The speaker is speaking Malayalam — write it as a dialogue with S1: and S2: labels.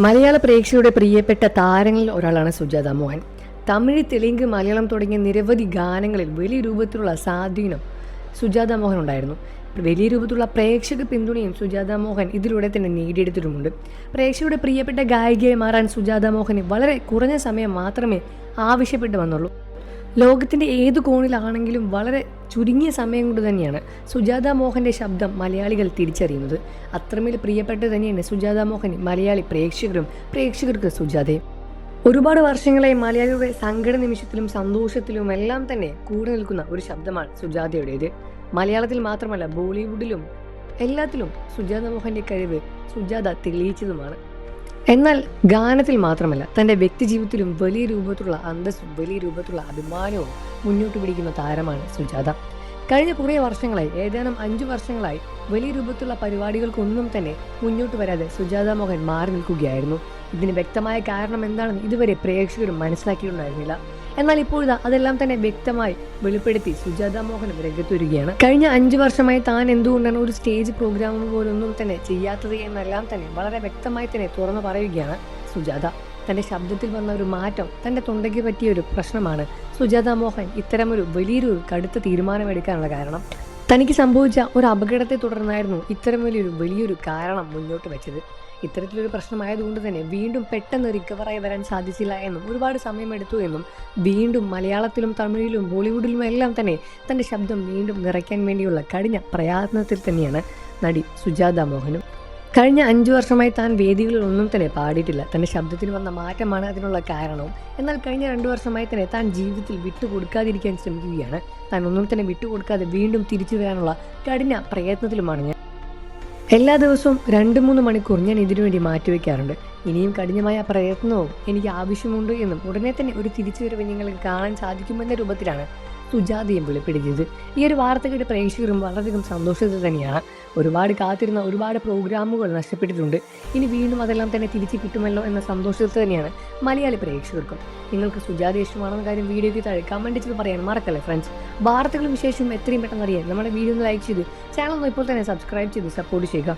S1: മലയാള പ്രേക്ഷകരുടെ പ്രിയപ്പെട്ട താരങ്ങളിൽ ഒരാളാണ് സുജാത മോഹൻ. തമിഴ്, തെലുങ്ക്, മലയാളം തുടങ്ങിയ നിരവധി ഗാനങ്ങളിൽ വലിയ രൂപത്തിലുള്ള സ്വാധീനം സുജാത മോഹൻ ഉണ്ടായിരുന്നു. വലിയ രൂപത്തിലുള്ള പ്രേക്ഷക പിന്തുണയും സുജാത മോഹൻ ഇതിലൂടെ തന്നെ നേടിയെടുത്തിട്ടുമുണ്ട്. പ്രേക്ഷകരുടെ പ്രിയപ്പെട്ട ഗായികയായി മാറാൻ സുജാത മോഹന് വളരെ കുറഞ്ഞ സമയം മാത്രമേ ആവശ്യപ്പെട്ടു വന്നുള്ളൂ. ലോകത്തിൻ്റെ ഏതു കോണിലാണെങ്കിലും വളരെ ചുരുങ്ങിയ സമയം കൊണ്ട് തന്നെയാണ് സുജാത മോഹൻ്റെ ശബ്ദം മലയാളികൾ തിരിച്ചറിയുന്നത്. അത്രമേൽ പ്രിയപ്പെട്ട തന്നെയാണ് സുജാത മോഹൻ മലയാളി പ്രേക്ഷകർക്ക് സുജാതയും. ഒരുപാട് വർഷങ്ങളായി മലയാളികളുടെ സങ്കട നിമിഷത്തിലും സന്തോഷത്തിലും എല്ലാം തന്നെ കൂടെ നിൽക്കുന്ന ഒരു ശബ്ദമാണ് സുജാതയുടേത്. മലയാളത്തിൽ മാത്രമല്ല, ബോളിവുഡിലും എല്ലാത്തിലും സുജാത മോഹൻ്റെ കഴിവ് സുജാത തെളിയിച്ചതുമാണ്. എന്നാൽ ഗാനത്തിൽ മാത്രമല്ല, തൻ്റെ വ്യക്തിജീവിതത്തിലും വലിയ രൂപത്തിലുള്ള അന്തസ്സും വലിയ രൂപത്തിലുള്ള അഭിമാനവും മുന്നോട്ട് പിടിക്കുന്ന താരമാണ് സുജാത. കഴിഞ്ഞ കുറേ വർഷങ്ങളായി, ഏതാനും 5 വർഷങ്ങളായി വലിയ രൂപത്തിലുള്ള പരിപാടികൾക്കൊന്നും തന്നെ മുന്നോട്ട് വരാതെ സുജാത മോഹൻ മാറി നിൽക്കുകയായിരുന്നു. ഇതിന് വ്യക്തമായ കാരണം എന്താണെന്ന് ഇതുവരെ പ്രേക്ഷകരും മനസ്സിലാക്കിയിട്ടുണ്ടായിരുന്നില്ല. എന്നാൽ ഇപ്പോഴാ അതെല്ലാം തന്നെ വ്യക്തമായി വെളിപ്പെടുത്തി സുജാത മോഹൻ രംഗത്ത് വരികയാണ്. കഴിഞ്ഞ 5 വർഷമായി താൻ എന്തുകൊണ്ടാണ് ഒരു സ്റ്റേജ് പ്രോഗ്രാം പോലൊന്നും തന്നെ ചെയ്യാത്തത് എന്നെല്ലാം തന്നെ വളരെ വ്യക്തമായി തന്നെ തുറന്നു പറയുകയാണ് സുജാത. തൻ്റെ ശബ്ദത്തിൽ വന്ന ഒരു മാറ്റം, തൻ്റെ തൊണ്ടയ്ക്ക് പറ്റിയ ഒരു പ്രശ്നമാണ് സുജാത മോഹൻ ഇത്തരമൊരു വലിയൊരു കടുത്ത തീരുമാനമെടുക്കാനുള്ള കാരണം. തനിക്ക് സംഭവിച്ച ഒരു അപകടത്തെ തുടർന്നായിരുന്നു ഇത്തരം വലിയൊരു കാരണം മുന്നോട്ട് വെച്ചത്. ഇത്തരത്തിലൊരു പ്രശ്നമായതുകൊണ്ട് തന്നെ വീണ്ടും പെട്ടെന്ന് റിക്കവറായി വരാൻ സാധിച്ചില്ല എന്നും ഒരുപാട് സമയമെടുത്തു എന്നും വീണ്ടും മലയാളത്തിലും തമിഴിലും ബോളിവുഡിലും എല്ലാം തന്നെ തൻ്റെ ശബ്ദം വീണ്ടും നിറയ്ക്കാൻ വേണ്ടിയുള്ള കഠിന പ്രയത്നത്തിൽ തന്നെയാണ് നടി സുജാത മോഹനും. കഴിഞ്ഞ 5 വർഷമായി താൻ വേദികളിലൊന്നും തന്നെ പാടിയിട്ടില്ല. തൻ്റെ ശബ്ദത്തിൽ വന്ന മാറ്റമാണ് അതിനുള്ള കാരണവും. എന്നാൽ കഴിഞ്ഞ 2 വർഷമായി തന്നെ താൻ ജീവിതത്തിൽ വിട്ടുകൊടുക്കാതിരിക്കാൻ ശ്രമിക്കുകയാണ്. താൻ ഒന്നും തന്നെ വിട്ടുകൊടുക്കാതെ വീണ്ടും തിരിച്ചു വരാനുള്ള കഠിന പ്രയത്നത്തിലുമാണ് ഞാൻ. എല്ലാ ദിവസവും 2-3 മണിക്കൂർ ഞാൻ ഇതിനു വേണ്ടി മാറ്റിവെക്കാറുണ്ട്. ഇനിയും കഠിനമായ പ്രയത്നവും എനിക്ക് ആവശ്യമുണ്ട് എന്നും ഉടനെ തന്നെ ഒരു തിരിച്ചുവരവ് നിങ്ങൾക്ക് കാണാൻ സാധിക്കുമെന്ന രൂപത്തിലാണ് സുജാതയും വെളിപ്പെടുത്തിയത്. ഈ ഒരു വാർത്ത കേട്ട് പ്രേക്ഷകരും വളരെയധികം സന്തോഷത്തിൽ തന്നെയാണ്. ഒരുപാട് കാത്തിരുന്ന ഒരുപാട് പ്രോഗ്രാമുകൾ നഷ്ടപ്പെട്ടിട്ടുണ്ട്. ഇനി വീണ്ടും അതെല്ലാം തന്നെ തിരിച്ചു കിട്ടുമല്ലോ എന്ന സന്തോഷത്തിൽ തന്നെയാണ് മലയാളി പ്രേക്ഷകർക്കും. നിങ്ങൾക്ക് സുജാത ഇഷ്ടമാണെന്ന കാര്യം വീഡിയോയ്ക്ക് താഴെ കമൻറ്റ് ചെയ്ത് പറയാൻ മറക്കല്ലേ ഫ്രണ്ട്സ്. വാർത്തകളും വിശേഷവും എത്രയും പെട്ടെന്ന് അറിയാൻ നമ്മുടെ വീഡിയോ ഒന്ന് ലൈക്ക് ചെയ്ത് ചാനൽ ഇപ്പോൾ തന്നെ സബ്സ്ക്രൈബ് ചെയ്ത് സപ്പോർട്ട് ചെയ്യുക.